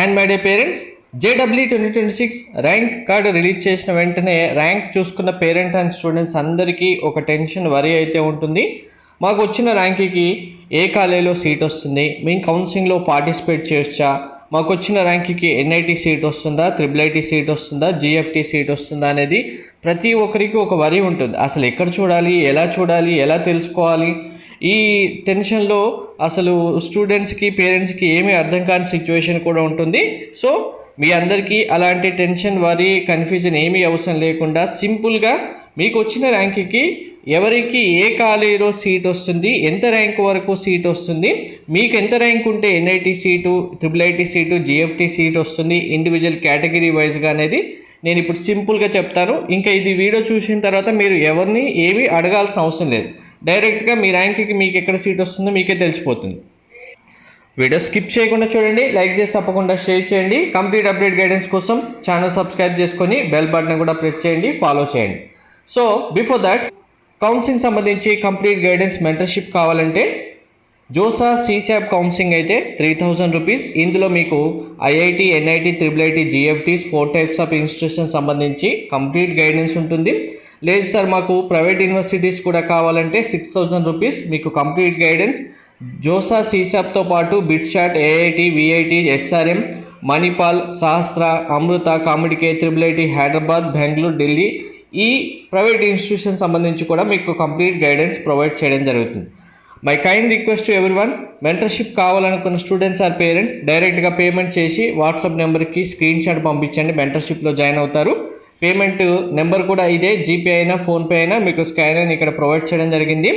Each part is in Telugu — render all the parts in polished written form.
And my day parents, JEE 2026 rank card release చేసిన వెంటనే ర్యాంక్ చూసుకున్న పేరెంట్ అండ్ స్టూడెంట్స్ అందరికీ ఒక టెన్షన్ వరీ అయితే ఉంటుంది. మాకు వచ్చిన ర్యాంక్కి ఏ కాలేజీలో సీట్ వస్తుంది, మేము కౌన్సిలింగ్లో పార్టిసిపేట్ చేయొచ్చా, మాకు వచ్చిన ర్యాంక్కి NIT సీట్ వస్తుందా, IIIT సీట్ వస్తుందా, GFT సీట్ వస్తుందా అనేది ప్రతి ఒక్కరికి ఒక వరీ ఉంటుంది. అసలు ఎక్కడ చూడాలి, ఎలా తెలుసుకోవాలి, ఈ టెన్షన్లో అసలు స్టూడెంట్స్కి పేరెంట్స్కి ఏమీ అర్థం కాని సిచ్యువేషన్ కూడా ఉంటుంది. సో మీ అందరికీ అలాంటి టెన్షన్ వరీ కన్ఫ్యూజన్ ఏమీ అవసరం లేకుండా సింపుల్గా మీకు వచ్చిన ర్యాంక్కి ఎవరికి ఏ కాలేజీలో సీట్ వస్తుంది, ఎంత ర్యాంక్ వరకు సీట్ వస్తుంది, మీకు ఎంత ర్యాంక్ ఉంటే NIT seat, IIIT seat, GFT seat వస్తుంది, ఇండివిజువల్ కేటగిరీ వైజ్గా అనేది నేను ఇప్పుడు సింపుల్గా చెప్తాను. ఇంకా ఇది వీడియో చూసిన తర్వాత మీరు ఎవరిని ఏమీ అడగాల్సిన అవసరం లేదు. డైరెక్ట్గా మీ ర్యాంక్కి మీకు ఎక్కడ సీట్ వస్తుందో మీకే తెలిసిపోతుంది. వీడియో స్కిప్ చేయకుండా చూడండి, లైక్ చేసి తప్పకుండా షేర్ చేయండి. కంప్లీట్ అప్డేట్ గైడెన్స్ కోసం ఛానల్ సబ్స్క్రైబ్ చేసుకొని బెల్ బటన్ కూడా ప్రెస్ చేయండి, ఫాలో చేయండి. సో బిఫోర్ దట్, కౌన్సిలింగ్ సంబంధించి కంప్లీట్ గైడెన్స్ మెంటర్షిప్ కావాలంటే జోసా CSAP కౌన్సిలింగ్ అయితే 3000 రూపీస్. ఇందులో మీకు IIT, NIT, IIIT, GFTs 4 types of institution సంబంధించి కంప్లీట్ గైడెన్స్ ఉంటుంది. లేదు సార్ మాకు ప్రైవేట్ యూనివర్సిటీస్ కూడా కావాలంటే 6000 రూపీస్ మీకు కంప్లీట్ గైడెన్స్. జోసా CSAPతో పాటు బిట్షాట్, AIT, VIT, SRM, మణిపాల్, సహస్ర, అమృత, కామెడికే, IIIT, హైదరాబాద్, బెంగళూరు, ఢిల్లీ ఈ ప్రైవేట్ ఇన్స్టిట్యూషన్ సంబంధించి కూడా మీకు కంప్లీట్ గైడెన్స్ ప్రొవైడ్ చేయడం జరుగుతుంది. My kind request to everyone, mentorship కావాలనుకున్న స్టూడెంట్స్ ఆర్ పేరెంట్స్ డైరెక్ట్గా పేమెంట్ చేసి వాట్సాప్ నెంబర్కి స్క్రీన్ షాట్ పంపించండి, మెంటర్షిప్లో జాయిన్ అవుతారు. పేమెంట్ నెంబర్ కూడా ఇదే, జీపే అయినా ఫోన్పే అయినా మీకు స్కాన్ అయినా ఇక్కడ ప్రొవైడ్ చేయడం జరిగింది.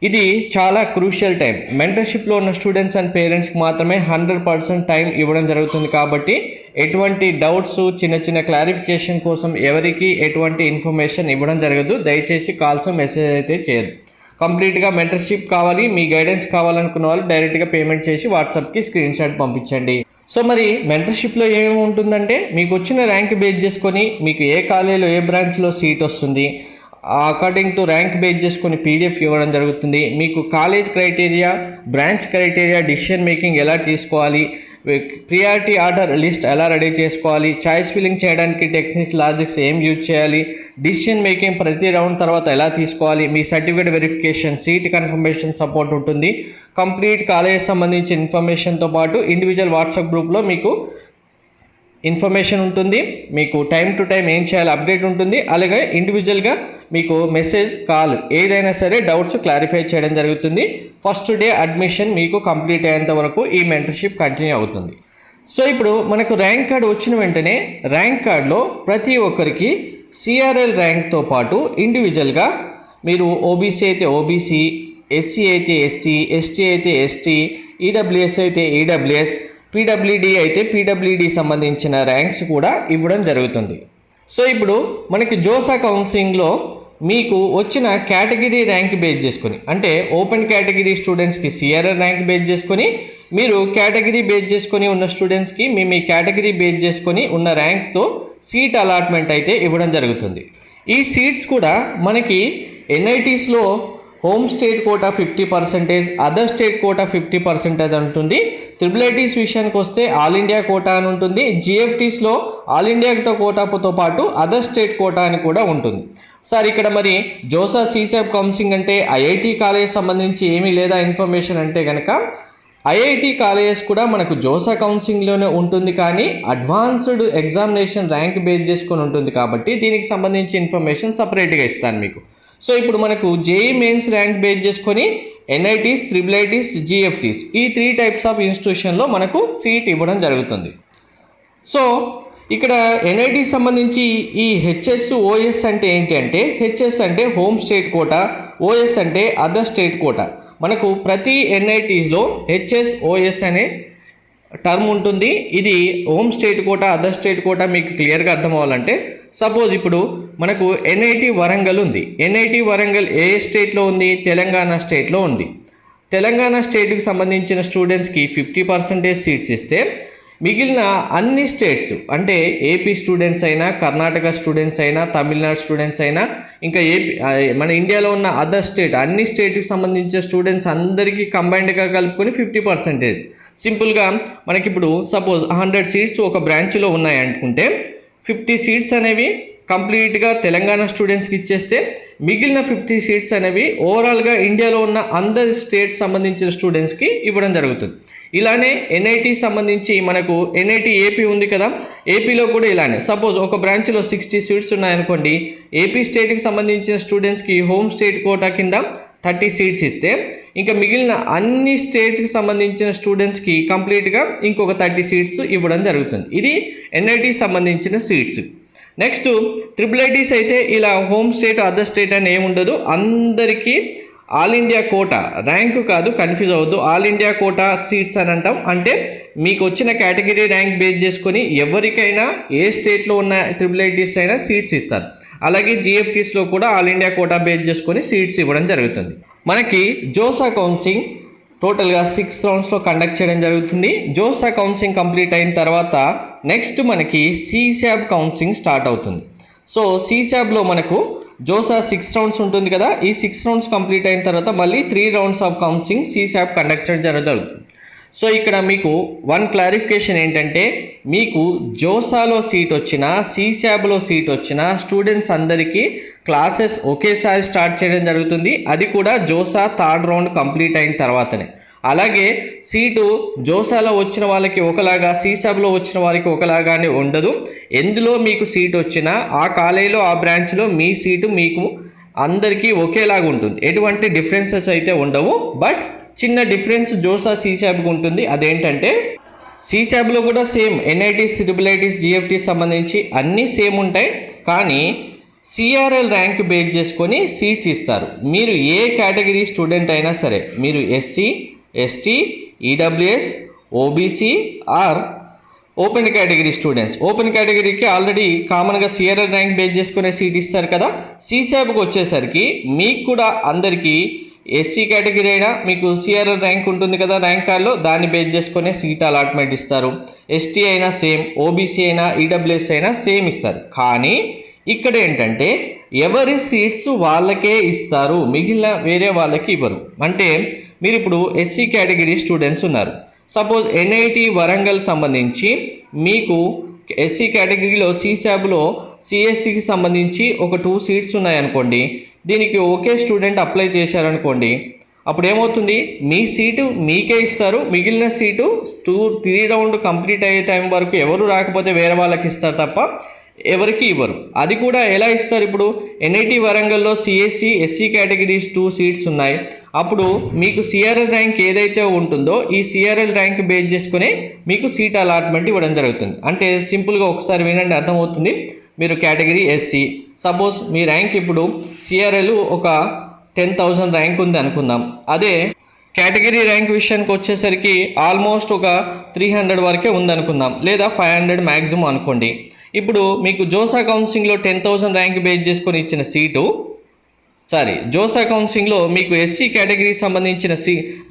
ఇది చాలా క్రూషియల్ టైం. మెంటర్షిప్లో ఉన్న స్టూడెంట్స్ అండ్ పేరెంట్స్కి మాత్రమే 100% టైం ఇవ్వడం జరుగుతుంది. కాబట్టి ఎటువంటి డౌట్స్, చిన్న క్లారిఫికేషన్ కోసం ఎవరికి ఎటువంటి ఇన్ఫర్మేషన్ ఇవ్వడం జరగదు. దయచేసి కాల్స్, మెసేజ్ అయితే చేయదు. కంప్లీట్గా మెంటర్షిప్ కావాలి, మీ గైడెన్స్ కావాలనుకున్న వాళ్ళు డైరెక్ట్గా పేమెంట్ చేసి వాట్సాప్కి స్క్రీన్ షాట్ పంపించండి. సో మరి మెంటర్షిప్లో ఏమేమి ఉంటుందంటే, మీకు వచ్చిన ర్యాంక్ బేస్ చేసుకొని మీకు ఏ కాలేజీలో ఏ బ్రాంచ్లో సీట్ వస్తుంది, అకార్డింగ్ టు ర్యాంక్ బేస్ చేసుకొని PDF ఇవ్వడం జరుగుతుంది. మీకు college criteria, branch criteria, decision making ఎలా తీసుకోవాలి, ప్రియారిటీ ఆర్డర్ లిస్ట్ ఎలా రెడీ చేసుకోవాలి, చాయిస్ ఫిల్లింగ్ చేయడానికి టెక్నిక్స్, లాజిక్స్ ఏం యూజ్ చేయాలి, డిసిషన్ మేకింగ్ ప్రతి రౌండ్ తర్వాత ఎలా తీసుకోవాలి, మీ certificate verification, seat confirmation support ఉంటుంది. కంప్లీట్ కాలేజ్ సంబంధించిన ఇన్ఫర్మేషన్తో పాటు ఇండివిజువల్ వాట్సాప్ గ్రూప్లో మీకు ఇన్ఫర్మేషన్ ఉంటుంది. మీకు టైం టు టైం ఏం చేయాలి అప్డేట్ ఉంటుంది. అలాగే ఇండివిజువల్గా మీకు మెసేజ్, కాల్ ఏదైనా సరే డౌట్స్ క్లారిఫై చేయడం జరుగుతుంది. ఫస్ట్ డే అడ్మిషన్ మీకు కంప్లీట్ అయ్యేంత వరకు ఈ మెంటర్షిప్ కంటిన్యూ అవుతుంది. సో ఇప్పుడు మనకు ర్యాంక్ కార్డు వచ్చిన వెంటనే ర్యాంక్ కార్డులో ప్రతి ఒక్కరికి CRL ర్యాంక్తో పాటు ఇండివిజువల్గా మీరు OBC అయితే OBC, SC అయితే SC, ST అయితే ST, EWS అయితే EWS, PWD అయితే PWD సంబంధించిన ర్యాంక్స్ కూడా ఇవ్వడం జరుగుతుంది. సో ఇప్పుడు మనకి జోసా కౌన్సిలింగ్లో మీకు వచ్చిన కేటగిరీ ర్యాంక్ బేస్ చేసుకొని, అంటే ఓపెన్ కేటగిరీ స్టూడెంట్స్కి CRL ర్యాంక్ బేస్ చేసుకొని, మీరు కేటగిరీ బేస్ చేసుకొని ఉన్న స్టూడెంట్స్కి మీ కేటగిరీ బేస్ చేసుకొని ఉన్న ర్యాంక్తో సీట్ అలాట్మెంట్ అయితే ఇవ్వడం జరుగుతుంది. ఈ సీట్స్ కూడా మనకి NITస్లో home state quota 50%, other state quota 50% ఉంటుంది. IIITs విషయానికి వస్తే ఆల్ ఇండియా కోటా అని ఉంటుంది. GFTస్లో ఆల్ ఇండియా కోటాతో పాటు అదర్ స్టేట్ కోటా అని కూడా ఉంటుంది. సార్ ఇక్కడ మరి జోసా CSAP కౌన్సిలింగ్ అంటే IIT కాలేజ్ సంబంధించి ఏమీ లేదా ఇన్ఫర్మేషన్ అంటే కనుక, IIT కాలేజెస్ కూడా మనకు జోసా కౌన్సిలింగ్లోనే ఉంటుంది, కానీ అడ్వాన్స్డ్ ఎగ్జామినేషన్ ర్యాంక్ బేస్ చేసుకొని ఉంటుంది. కాబట్టి దీనికి సంబంధించి ఇన్ఫర్మేషన్ సపరేట్గా ఇస్తాను మీకు. సో ఇప్పుడు మనకు JEE మెయిన్స్ ర్యాంక్ బేస్ చేసుకొని NITs, IIITs, GFTs ఈ 3 టైప్స్ ఆఫ్ ఇన్స్టిట్యూషన్లో మనకు సీట్ ఇవ్వడం జరుగుతుంది. సో ఇక్కడ NIT సంబంధించి ఈ HSOS అంటే ఏంటి అంటే, HS అంటే హోమ్ స్టేట్ కోటా, OS అంటే అదర్ స్టేట్ కోటా. మనకు ప్రతి NITస్లో HSOS అనే టర్మ్ ఉంటుంది. ఇది home state quota, other state quota మీకు క్లియర్గా అర్థం అవ్వాలంటే, సపోజ్ ఇప్పుడు మనకు NIT వరంగల్ ఉంది. NIT వరంగల్ ఏ స్టేట్లో ఉంది? తెలంగాణ స్టేట్లో ఉంది. తెలంగాణ స్టేట్కి సంబంధించిన స్టూడెంట్స్కి 50% సీట్స్ ఇస్తే, మిగిలిన అన్ని స్టేట్స్ అంటే ఏపీ స్టూడెంట్స్ అయినా, కర్ణాటక స్టూడెంట్స్ అయినా, తమిళనాడు స్టూడెంట్స్ అయినా, ఇంకా మన ఇండియాలో ఉన్న అదర్ స్టేట్ అన్ని స్టేట్కి సంబంధించిన స్టూడెంట్స్ అందరికీ కంబైన్డ్గా కలుపుకొని 50%. సింపుల్గా మనకి ఇప్పుడు సపోజ్ 100 సీట్స్ ఒక బ్రాంచ్లో ఉన్నాయి అనుకుంటే 50 సీట్స్ అనేవి కంప్లీట్గా తెలంగాణ స్టూడెంట్స్కి ఇచ్చేస్తే మిగిలిన 50 సీట్స్ అనేవి ఓవరాల్గా ఇండియాలో ఉన్న అందరి స్టేట్ సంబంధించిన స్టూడెంట్స్కి ఇవ్వడం జరుగుతుంది. ఇలానే ఎన్ఐటి సంబంధించి మనకు ఎన్ఐటి ఏపీ ఉంది కదా, ఏపీలో కూడా ఇలానే సపోజ్ ఒక బ్రాంచ్లో 60 సీట్స్ ఉన్నాయనుకోండి, ఏపీ స్టేట్కి సంబంధించిన స్టూడెంట్స్కి హోమ్ స్టేట్ కోటా కింద 30 సీట్స్ ఇస్తే ఇంకా మిగిలిన అన్ని స్టేట్స్కి సంబంధించిన స్టూడెంట్స్కి కంప్లీట్గా ఇంకొక 30 సీట్స్ ఇవ్వడం జరుగుతుంది. ఇది ఎన్ఐటి సంబంధించిన సీట్స్. నెక్స్ట్ ట్రిపుల్ ఐటీస్ అయితే ఇలా హోమ్ స్టేట్ అదర్ స్టేట్ అని ఏముండదు, అందరికీ ఆల్ ఇండియా కోటా, ర్యాంకు కాదు కన్ఫ్యూజ్ అవ్వద్దు, ఆల్ ఇండియా కోటా సీట్స్ అని అంటాం. అంటే మీకు వచ్చిన కేటగిరీ ర్యాంక్ బేస్ చేసుకొని ఎవరికైనా ఏ స్టేట్లో ఉన్న ట్రిపుల్ ఐటీస్ అయినా సీట్స్ ఇస్తారు. అలాగే జిఎఫ్టీస్లో కూడా ఆల్ ఇండియా కోటా బేస్ చేసుకొని సీట్స్ ఇవ్వడం జరుగుతుంది. మనకి జోసా కౌన్సిలింగ్ టోటల్గా 6 రౌండ్స్లో కండక్ట్ చేయడం జరుగుతుంది. జోసా కౌన్సిలింగ్ కంప్లీట్ అయిన తర్వాత నెక్స్ట్ మనకి సిశాబ్ కౌన్సిలింగ్ స్టార్ట్ అవుతుంది. సో సిశాబ్లో మనకు జోసా 6 రౌండ్స్ ఉంటుంది కదా, ఈ 6 రౌండ్స్ కంప్లీట్ అయిన తర్వాత మళ్ళీ 3 రౌండ్స్ ఆఫ్ కౌన్సిలింగ్ సిశాబ్ కండక్ట్ చేయడం జరుగుతుంది. సో ఇక్కడ మీకు వన్ క్లారిఫికేషన్ ఏంటంటే, మీకు జోసాలో సీట్ వచ్చినా సిశాబ్లో సీట్ వచ్చినా స్టూడెంట్స్ అందరికీ క్లాసెస్ ఒకేసారి స్టార్ట్ చేయడం జరుగుతుంది. అది కూడా జోసా 3rd రౌండ్ కంప్లీట్ అయిన తర్వాతనే. అలాగే సీటు జోసాలో వచ్చిన వాళ్ళకి ఒకలాగా, సిశాబ్లో వచ్చిన వారికి ఒకలాగానే ఉండదు. ఎందులో మీకు సీట్ వచ్చినా ఆ కాలేజీలో ఆ బ్రాంచ్లో మీ సీటు మీకు అందరికీ ఒకేలాగా ఉంటుంది. ఎటువంటి డిఫరెన్సెస్ అయితే ఉండవు. బట్ చిన్న డిఫరెన్స్ జోసా సిశాబ్కి ఉంటుంది. అదేంటంటే సిశాబ్లో కూడా same NITs, triple ITs, GFTs సంబంధించి అన్నీ సేమ్ ఉంటాయి. కానీ సిఆర్ఎల్ ర్యాంక్ బేస్ చేసుకొని సీట్స్ ఇస్తారు. మీరు ఏ కేటగిరీ స్టూడెంట్ అయినా సరే, మీరు SC, ST, EWS, OBC or open category students, open కేటగిరీకి ఆల్రెడీ కామన్గా సిఆర్ఎల్ ర్యాంక్ బేస్ చేసుకునే సీట్ ఇస్తారు కదా. సిశాబ్కి వచ్చేసరికి మీకు కూడా అందరికీ ఎస్సీ కేటగిరీ అయినా మీకు సిఆర్ఎల్ ర్యాంక్ ఉంటుంది కదా ర్యాంక్ కార్డులో, దాన్ని బేస్ చేసుకునే సీట్ అలాట్మెంట్ ఇస్తారు. ఎస్టీ అయినా సేమ్, ఓబీసీ అయినా, ఈడబ్ల్యూఎస్ అయినా సేమ్ ఇస్తారు. కానీ ఇక్కడ ఏంటంటే ఎవరి సీట్స్ వాళ్ళకే ఇస్తారు, మిగిలిన వేరే వాళ్ళకి ఇవ్వరు. అంటే మీరు ఇప్పుడు ఎస్సీ కేటగిరీ స్టూడెంట్స్ ఉన్నారు, సపోజ్ ఎన్ఐటి వరంగల్ సంబంధించి మీకు ఎస్సీ కేటగిరీలో సిశాబ్లో సిఎస్సికి సంబంధించి ఒక 2 సీట్స్ ఉన్నాయనుకోండి, దీనికి ఒకే స్టూడెంట్ అప్లై చేశారనుకోండి, అప్పుడు ఏమవుతుంది, మీ సీటు మీకే ఇస్తారు, మిగిలిన సీటు 3 రౌండ్ కంప్లీట్ అయ్యే టైం వరకు ఎవరు రాకపోతే వేరే వాళ్ళకి ఇస్తారు తప్ప ఎవరికి ఇవ్వరు. అది కూడా ఎలా ఇస్తారు, ఇప్పుడు ఎన్ఐటి వరంగల్లో సిఎస్సి ఎస్సీ కేటగిరీస్ 2 సీట్స్ ఉన్నాయి. అప్పుడు మీకు సిఆర్ఎల్ ర్యాంక్ ఏదైతే ఉంటుందో ఈ సిఆర్ఎల్ ర్యాంక్ బేస్ చేసుకుని మీకు సీట్ అలాట్మెంట్ ఇవ్వడం జరుగుతుంది. అంటే సింపుల్గా ఒకసారి వినండి, అర్థమవుతుంది. మీరు కేటగిరీ ఎస్సీ, సపోజ్ మీ ర్యాంక్ ఇప్పుడు సిఆర్ఎల్ ఒక 10,000 ర్యాంక్ ఉంది అనుకుందాం. అదే కేటగిరీ ర్యాంక్ విషయానికి వచ్చేసరికి ఆల్మోస్ట్ ఒక 300 వరకే ఉందనుకుందాం, లేదా 500 మ్యాక్సిమం అనుకోండి. ఇప్పుడు మీకు జోసా కౌన్సిలింగ్లో 10,000 ర్యాంక్ బేస్ చేసుకొని ఇచ్చిన సీటు, జోసా కౌన్సిలింగ్లో మీకు ఎస్సీ కేటగిరీకి సంబంధించిన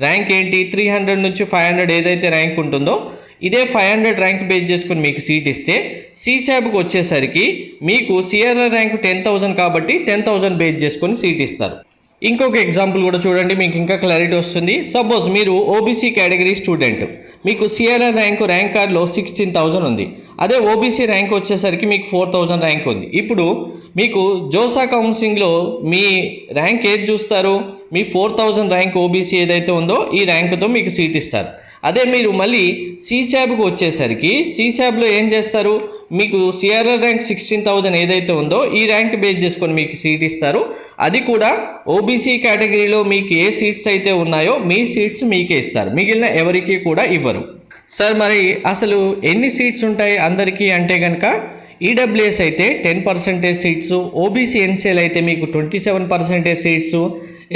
ర్యాంక్ ఏంటి, 300 నుంచి 500 ఏదైతే ర్యాంక్ ఉంటుందో ఇదే 500 ర్యాంక్ బేస్ చేసుకుని మీకు సీట్ ఇస్తే, సిశాబ్కి వచ్చేసరికి మీకు సిఆర్ఎల్ ర్యాంక్ 10,000 కాబట్టి 10,000 బేస్ చేసుకొని సీట్ ఇస్తారు. ఇంకొక ఎగ్జాంపుల్ కూడా చూడండి, మీకు ఇంకా క్లారిటీ వస్తుంది. సపోజ్ మీరు ఓబీసీ కేటగిరీ స్టూడెంట్, మీకు సిఆర్ఎల్ ర్యాంక్ కార్డులో 16,000 ఉంది. అదే ఓబీసీ ర్యాంక్ వచ్చేసరికి మీకు 4,000 ర్యాంక్ ఉంది. ఇప్పుడు మీకు జోసా కౌన్సిలింగ్లో మీ ర్యాంక్ ఏది చూస్తారు, మీ 4,000 ర్యాంక్ ఓబీసీ ఏదైతే ఉందో ఈ ర్యాంకుతో మీకు సీట్ ఇస్తారు. అదే మీరు మళ్ళీ సిశాబ్కి వచ్చేసరికి సిశాబ్లో ఏం చేస్తారు, మీకు సిఆర్ఎల్ ర్యాంక్ 16,000 ఏదైతే ఉందో ఈ ర్యాంక్ బేస్ చేసుకొని మీకు సీట్ ఇస్తారు. అది కూడా ఓబీసీ కేటగిరీలో మీకు ఏ సీట్స్ అయితే ఉన్నాయో మీ సీట్స్ మీకే ఇస్తారు, మిగిలిన ఎవరికి కూడా ఇవ్వరు. సార్ మరి అసలు ఎన్ని సీట్స్ ఉంటాయి అందరికీ అంటే కనుక, ఈడబ్ల్యూఎస్ అయితే 10% సీట్స్, ఓబీసీ ఎన్సీఎల్ అయితే మీకు 27% సీట్స్,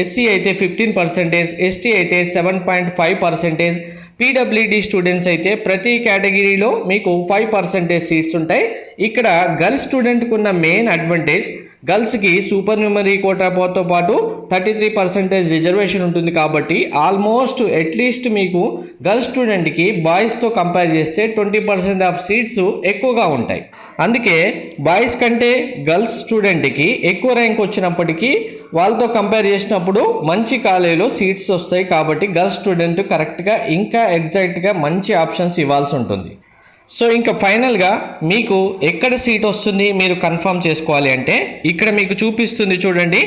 ఎస్సీ అయితే 15%, ఎస్టీ అయితే 7.5%, పీడబ్ల్యూడీ స్టూడెంట్స్ అయితే ప్రతి కేటగిరీలో మీకు 5% సీట్స్ ఉంటాయి. ఇక్కడ గర్ల్స్ స్టూడెంట్కి ఉన్న మెయిన్ అడ్వాంటేజ్, గర్ల్స్కి సూపర్ న్యూమరీ కోటాతో పాటు 33% రిజర్వేషన్ ఉంటుంది కాబట్టి ఆల్మోస్ట్ అట్లీస్ట్ మీకు గర్ల్స్ స్టూడెంట్కి బాయ్స్తో కంపేర్ చేస్తే 20% ఆఫ్ సీట్స్ ఎక్కువగా ఉంటాయి. అందుకే బాయ్స్ కంటే గర్ల్స్ స్టూడెంట్కి ఎక్కువ ర్యాంక్ వచ్చినప్పటికీ వాళ్ళతో కంపేర్ చేసినప్పుడు మంచి కాలేజీలో సీట్స్ వస్తాయి. కాబట్టి గర్ల్స్ స్టూడెంట్ కరెక్ట్గా ఇంకా ఎగ్జాక్ట్గా మంచి ఆప్షన్స్ ఇవ్వాల్సి ఉంటుంది. సో ఇంకా ఫైనల్గా మీకు ఎక్కడ సీట్ వస్తుంది మీరు కన్ఫర్మ్ చేసుకోవాలి అంటే ఇక్కడ మీకు చూపిస్తుంది చూడండి.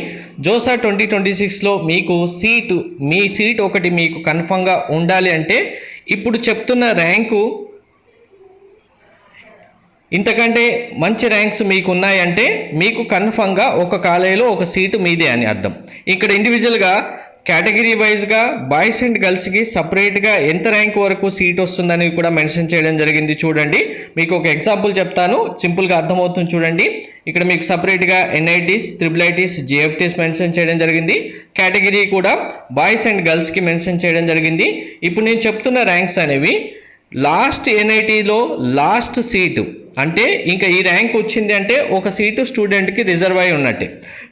జోసా 2026లో మీకు మీ సీట్ ఒకటి మీకు కన్ఫర్మ్గా ఉండాలి అంటే ఇప్పుడు చెప్తున్న ర్యాంకు ఇంతకంటే మంచి ర్యాంక్స్ మీకు ఉన్నాయంటే మీకు కన్ఫర్మ్గా ఒక కాలేజీలో ఒక సీటు మీదే అని అర్థం. ఇక్కడ ఇండివిజువల్గా కేటగిరీ వైజ్గా బాయ్స్ అండ్ గర్ల్స్కి సపరేట్గా ఎంత ర్యాంక్ వరకు సీట్ వస్తుందని కూడా మెన్షన్ చేయడం జరిగింది. చూడండి, మీకు ఒక ఎగ్జాంపుల్ చెప్తాను, సింపుల్గా అర్థమవుతుంది చూడండి. ఇక్కడ మీకు సపరేట్గా ఎన్ఐటీస్, ట్రిపుల్ జిఎఫ్టీస్ మెన్షన్ చేయడం జరిగింది. కేటగిరీ కూడా బాయ్స్ అండ్ గర్ల్స్కి మెన్షన్ చేయడం జరిగింది. ఇప్పుడు నేను చెప్తున్న ర్యాంక్స్ అనేవి లాస్ట్ ఎన్ఐటీలో లాస్ట్ సీటు అంటే ఇంకా ఈ ర్యాంక్ వచ్చింది అంటే ఒక సీటు స్టూడెంట్కి రిజర్వ్ అయి ఉన్నట్టే.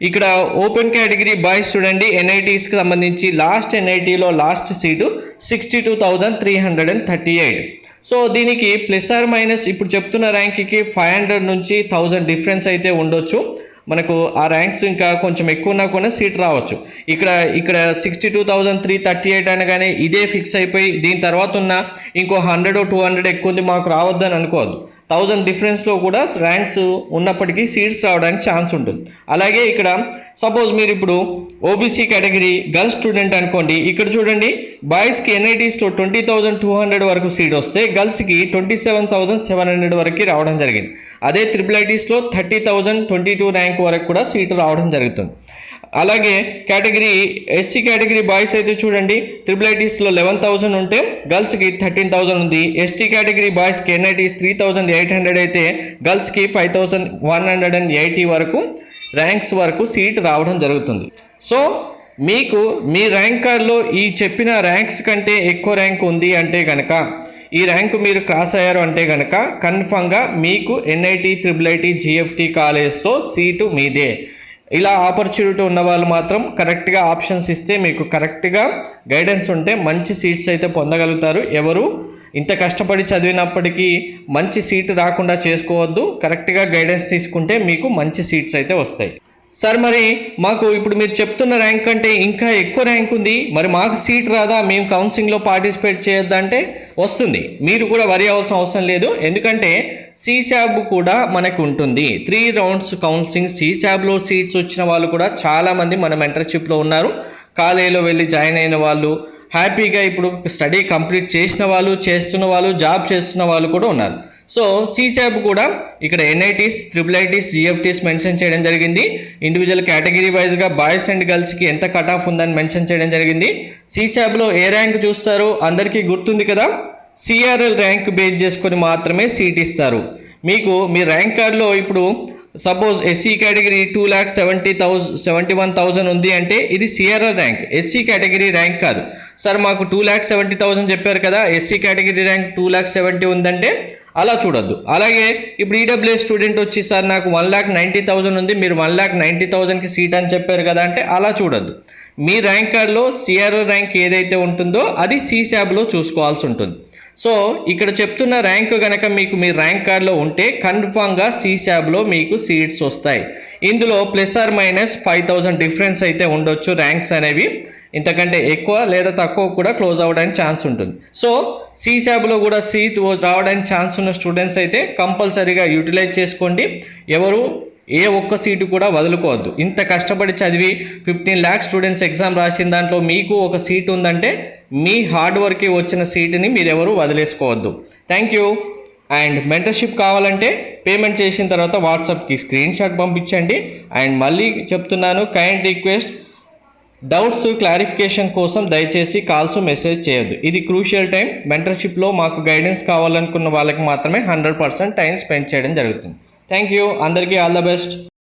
ఇక్కడ ఓపెన్ కేటగిరీ బాయ్స్ చూడండి, ఎన్ఐటీస్కి సంబంధించి లాస్ట్ ఎన్ఐటీలో లాస్ట్ సీటు 62,338. సో దీనికి ప్లస్ ఆర్ మైనస్ ఇప్పుడు చెప్తున్న ర్యాంక్కి 500 నుంచి 1000 డిఫరెన్స్ అయితే ఉండొచ్చు. మనకు ఆ ర్యాంక్స్ ఇంకా కొంచెం ఎక్కువ ఉన్నా కూడా సీట్ రావచ్చు. ఇక్కడ 62,338 అనగానే ఇదే ఫిక్స్ అయిపోయి దీని తర్వాత ఉన్న ఇంకో 100-200 ఎక్కువ ఉంది మాకు రావద్దని అనుకోవద్దు. 1000 డిఫరెన్స్లో కూడా ర్యాంక్స్ ఉన్నప్పటికీ సీట్స్ రావడానికి ఛాన్స్ ఉంటుంది. అలాగే ఇక్కడ సపోజ్ మీరు ఇప్పుడు ఓబీసీ కేటగిరీ గర్ల్స్ స్టూడెంట్ అనుకోండి. ఇక్కడ చూడండి, బాయ్స్కి ఎన్ఐటీస్లో 20,200 వరకు సీట్ వస్తే గర్ల్స్కి 27,700 వరకు రావడం జరిగింది. అదే ట్రిపుల్ ఐటీస్లో 30,022 ర్యాంక్ వరకు కూడా సీటు రావడం జరుగుతుంది. అలాగే కేటగిరీ ఎస్సీ కేటగిరీ బాయ్స్ అయితే చూడండి, ట్రిపుల్ ఐటీస్లో 11,000 ఉంటే గర్ల్స్కి 13,000 ఉంది. ఎస్టీ కేటగిరీ బాయ్స్కి ఎన్ఐటీస్ 3,800 అయితే గర్ల్స్కి 5,180 వరకు ర్యాంక్స్ వరకు సీట్ రావడం జరుగుతుంది. సో మీకు మీ ర్యాంక్ కార్డులో ఈ చెప్పిన ర్యాంక్స్ కంటే ఎక్కువ ర్యాంక్ ఉంది అంటే కనుక, ఈ ర్యాంకు మీరు క్రాస్ అయ్యారు అంటే కనుక కన్ఫర్మ్గా మీకు ఎన్ఐటీ, ట్రిపుల్ ఐటీ, జిఎఫ్టీ కాలేజ్లో సీటు మీదే. ఇలా ఆపర్చునిటీ ఉన్న వాళ్ళు మాత్రం కరెక్ట్గా ఆప్షన్స్ ఇస్తే మీకు కరెక్ట్గా గైడెన్స్ ఉంటే మంచి సీట్స్ అయితే పొందగలుగుతారు. ఎవరు ఇంత కష్టపడి చదివినప్పటికీ మంచి సీటు రాకుండా చేసుకోవద్దు. కరెక్ట్గా గైడెన్స్ తీసుకుంటే మీకు మంచి సీట్స్ అయితే వస్తాయి. సార్ మరి మాకు ఇప్పుడు మీరు చెప్తున్న ర్యాంక్ కంటే ఇంకా ఎక్కువ ర్యాంక్ ఉంది, మరి మాకు సీట్ రాదా, మేము కౌన్సిలింగ్లో పార్టిసిపేట్ చేయొద్దంటే వస్తుంది. మీరు కూడా వరి అవ్వాల్సిన అవసరం లేదు. ఎందుకంటే సీశాబ్ కూడా మనకు ఉంటుంది. 3 రౌండ్స్ కౌన్సిలింగ్. సీశాబ్లో సీట్స్ వచ్చిన వాళ్ళు కూడా చాలామంది మన మెంటర్షిప్లో ఉన్నారు. కాలేజీలో వెళ్ళి జాయిన్ అయిన వాళ్ళు, హ్యాపీగా ఇప్పుడు స్టడీ కంప్లీట్ చేసిన వాళ్ళు, చేస్తున్న వాళ్ళు, జాబ్ చేస్తున్న వాళ్ళు కూడా ఉన్నారు. సో సీశాబ్ కూడా ఇక్కడ NITs, triple ITs, GFTs mention చేయడం జరిగింది. ఇండివిజువల్ కేటగిరీ వైజ్గా బాయ్స్ అండ్ గర్ల్స్కి ఎంత కట్ ఆఫ్ ఉందని మెన్షన్ చేయడం జరిగింది. సీశాబ్లో ఏ ర్యాంక్ చూస్తారో అందరికీ గుర్తుంది కదా, సిఆర్ఎల్ ర్యాంక్ బేస్ చేసుకొని మాత్రమే సీట్ ఇస్తారు. మీకు మీ ర్యాంక్ కార్డులో ఇప్పుడు సపోజ్ ఎస్సీ కేటగిరీ 2,71,000 ఉంది అంటే ఇది CRR rank, SC category rank కాదు. సార్ మాకు 2,70,000 చెప్పారు కదా, ఎస్సీ కేటగిరీ ర్యాంక్ 2,70,000 ఉందంటే అలా చూడొద్దు. అలాగే ఇప్పుడు ఈడబ్ల్యూఎస్ స్టూడెంట్ వచ్చి సార్ నాకు 1,90,000 ఉంది, మీరు 1,90,000కి సీట్ అని చెప్పారు కదా అంటే అలా చూడొద్దు. మీ ర్యాంక్ కార్డులో సిఆర్ఆర్ ర్యాంక్ ఏదైతే ఉంటుందో అది సీశాబ్లో చూసుకోవాల్సి ఉంటుంది. సో ఇక్కడ చెప్తున్న ర్యాంక్ కనుక మీకు మీ ర్యాంక్ కార్డులో ఉంటే కన్ఫామ్గా సీశాబ్లో మీకు సీట్స్ వస్తాయి. ఇందులో ప్లస్ ఆర్ మైనస్ 5,000 డిఫరెన్స్ అయితే ఉండొచ్చు ర్యాంక్స్ అనేవి. ఇంతకంటే ఎక్కువ లేదా తక్కువ కూడా క్లోజ్ అవ్వడానికి ఛాన్స్ ఉంటుంది. సో సీశాబ్లో కూడా సీట్ రావడానికి ఛాన్స్ ఉన్న స్టూడెంట్స్ అయితే కంపల్సరీగా యూటిలైజ్ చేసుకోండి. ఎవరు ఏ ఒక్క సీటు కూడా వదులుకోవద్దు. ఇంత కష్టపడి చదివి 15 lakhs స్టూడెంట్స్ ఎగ్జామ్ రాసిన దాంట్లో మీకు ఒక సీట్ ఉందంటే మీ హార్డ్ వర్క్కి వచ్చిన సీటుని మీరెవరు వదిలేసుకోవద్దు. Thank you. అండ్ మెంటర్షిప్ కావాలంటే పేమెంట్ చేసిన తర్వాత వాట్సాప్కి స్క్రీన్ షాట్ పంపించండి. అండ్ మళ్ళీ చెప్తున్నాను, కైండ్ రిక్వెస్ట్, డౌట్స్ క్లారిఫికేషన్ కోసం దయచేసి కాల్స్ మెసేజ్ చేయొద్దు. ఇది క్రూషియల్ టైం. మెంటర్షిప్లో మాకు గైడెన్స్ కావాలనుకున్న వాళ్ళకి మాత్రమే 100% టైం స్పెండ్ చేయడం జరుగుతుంది. Thank you. అందరికీ ఆల్ ద బెస్ట్.